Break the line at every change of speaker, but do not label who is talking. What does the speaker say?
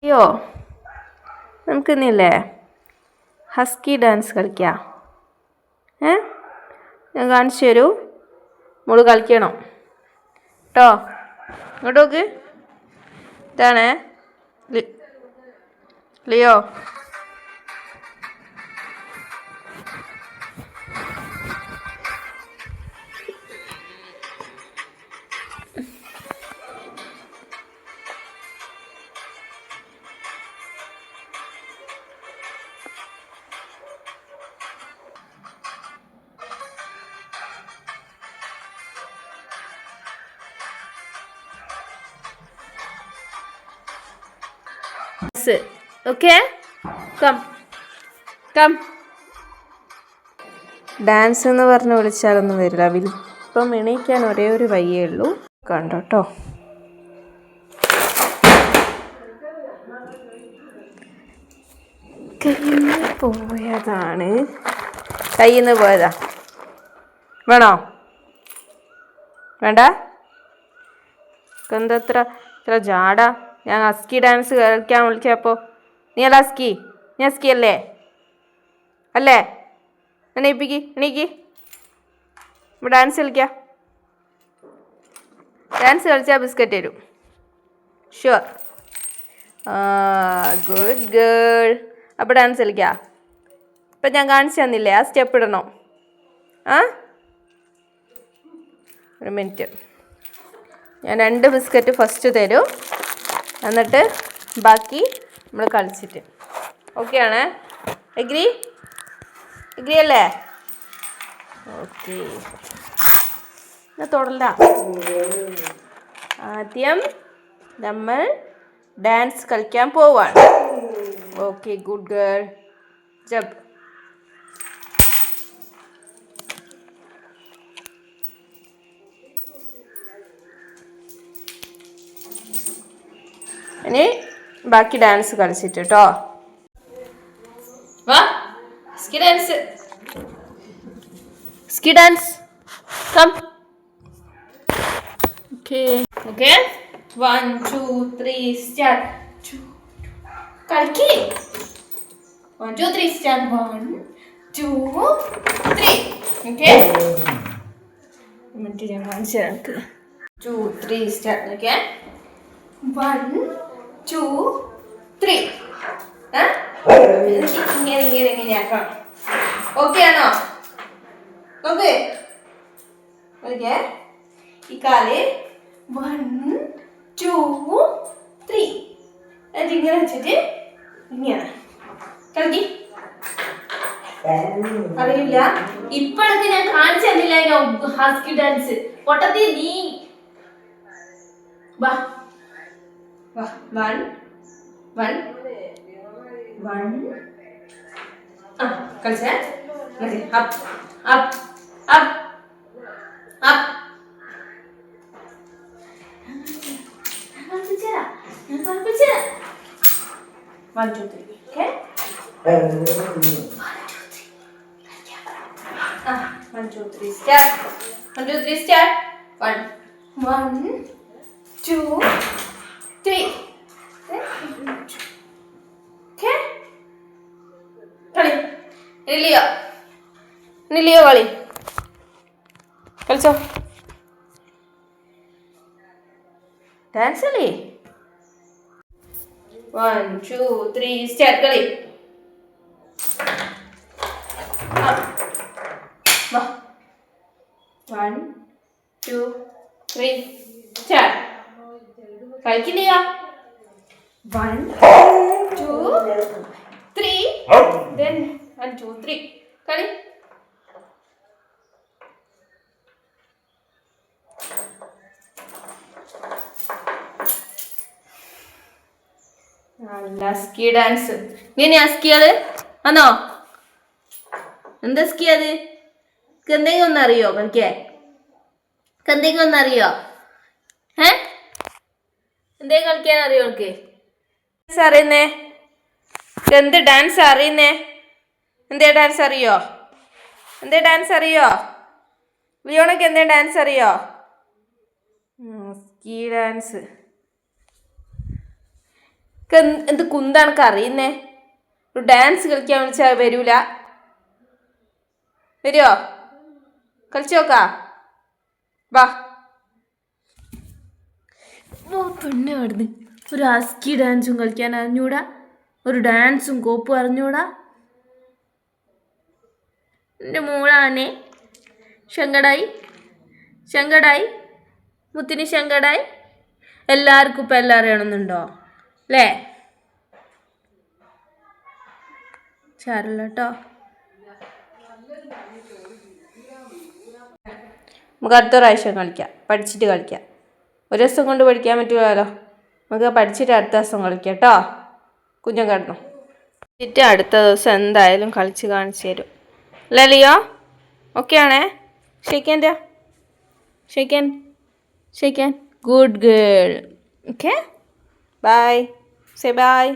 അയ്യോ, നമുക്കിന്നില്ലേ husky dance കളിക്കാം. ഞാൻ കാണിച്ചു തരൂ. മോള് കളിക്കണം കേട്ടോ. ഇങ്ങോട്ട് നോക്ക്. ഇതാണേ Leo. Okay, come come. Dance എന്ന് പറഞ്ഞ് വിളിച്ചാലൊന്നും വരില്ല. ഇപ്പം എണീക്കാൻ ഒരേ ഒരു വയ്യേ ഉള്ളൂ. കണ്ടോ കേട്ടോ. പോയതാണ്, കയ്യിൽ നിന്ന് പോയതാ. വേണോ വേണ്ട? എന്തത്ര ഇത്ര ജാടാ? ഞാൻ ഹസ്കി ഡാൻസ് കളിക്കാൻ വിളിച്ചപ്പോൾ നീ അല്ല ഹസ്കി? നീ ഹസ്കി അല്ലേ? അല്ലേ? എണീപ്പിക്ക്, എണീക്ക്. ഇപ്പോൾ ഡാൻസ് കളിക്കാം. ഡാൻസ് കളിച്ചാൽ ബിസ്ക്കറ്റ് തരും. ഷുവർ. Good girl. അപ്പോൾ ഡാൻസ് കളിക്കാം. ഇപ്പം ഞാൻ കാണിച്ചു തന്നില്ലേ, ആ സ്റ്റെപ്പ് ഇടണോ? ഒരു മിനിറ്റ്. ഞാൻ 2 ബിസ്ക്കറ്റ് ഫസ്റ്റ് തരും, എന്നിട്ട് ബാക്കി നമ്മൾ കളിച്ചിട്ട്. ഓക്കെ ആണ്? എഗ്രി? എഗ്രി അല്ലേ? ഓക്കെ. തൊടണ്ട. ആദ്യം നമ്മൾ ഡാൻസ് കളിക്കാൻ പോവാണ്. Okay, good girl. ജമ്പ്. ഇനി ബാക്കി ഡാൻസ് കളിച്ചിട്ട് കേട്ടോ. വാ, സ്കി ഡാൻസ്. സ്കി dance. Come. Okay okay. 1 2 3 start. കളിക്ക്. 1 2 3 സ്റ്റാർട്ട്. 1 2 3. ഓക്കെ. മിനിറ്റ് ഞാൻ കാണിച്ചു തരാം. 2 3 സ്റ്റാർട്ട്. ഓക്കെ. 1 2 3. ഇങ്ങനെ ആക്കണം. ഓക്കെ ആണോ? Okay okay. ഈ കാല് 1 2 3 ഇങ്ങനെ വെച്ചിട്ട് ഇങ്ങനെ കളിക്ക്. അറിയില്ല? ഇപ്പോഴൊക്കെ ഞാൻ കാണിച്ചു തന്നില്ല ഹസ്കി ഡാൻസ്. പൊട്ടത്തി നീ വാ വാ. 1 1 1. കളിച്ചേ. Up up up up. ഞാൻ പഠിപ്പിച്ചുതരാം. 1 2 3. ഓക്കെ. 1 2 3 സ്റ്റാർട്ട്. 1 2 3 സ്റ്റാർട്ട്. 1 1 2 3. ഓക്കെ. കളി. ലിയോ ലിയോ കളി. കളിച്ചോ. ഡാൻസ് കളി. 1 2 3 സ്റ്റാർട്ട്. കളി. വാ. 1 2 3 സ്റ്റാർട്ട്. കളിക്കില്ല. 1 2 3. Then 1 2 3. കളി. നല്ല സ്കി ഡാൻസ്. ഇങ്ങനെ സ്കിയാള് ആണോ? എന്താ സ്കി അത്? എന്തെങ്കിലും ഒന്ന് അറിയോ കളിക്കാൻ? എന്തെങ്കിലും ഒന്ന് അറിയോ? എന്തെങ്കിലും കളിക്കാൻ അറിയോ എനിക്ക്? അറിയുന്നേ? എന്ത് ഡാൻസ് അറിയുന്നേ? എന്തേ ഡാൻസ് അറിയോ? എന്തേ ഡാൻസ് അറിയോ? ലിയോണക്ക് എന്തേ ഡാൻസ് അറിയോ? സ്കി ഡാൻസ്. എന്ത് കുന്താണൊക്കെ അറിയുന്നേ? ഒരു ഡാൻസ് കളിക്കാൻ വിളിച്ചാൽ വരൂല. വരുമോ? കളിച്ചു നോക്കാ. വാ. ഓ പെണ്ണെ അവിടുന്ന് ഒരു അസ്കി ഡാൻസും കളിക്കാൻ അറിഞ്ഞൂടാ, ഒരു ഡാൻസും കോപ്പും അറിഞ്ഞൂടാ. എൻ്റെ മോളാണേ ശങ്കടായി മുത്തിന് ശങ്കടായി. എല്ലാവർക്കും ഇപ്പം എല്ലാം അറിയണമെന്നുണ്ടോ അല്ലേ? സാരമില്ല കേട്ടോ. നമുക്ക് അടുത്ത പ്രാവശ്യം കളിക്കാം, പഠിച്ചിട്ട് കളിക്കാം. ഒരു ദിവസം കൊണ്ട് പഠിക്കാൻ പറ്റുമല്ലോ. നമുക്ക് പഠിച്ചിട്ട് അടുത്ത ദിവസം കളിക്കാം കേട്ടോ. കുഞ്ഞൻ കിടന്നു. എന്നിട്ട് അടുത്ത ദിവസം എന്തായാലും കളിച്ച് കാണിച്ചു തരും അല്ലേ ലിയോ? ഓക്കെ ആണേ? ഷെയ്ക്കാൻ. Good girl. Okay bye. Say by.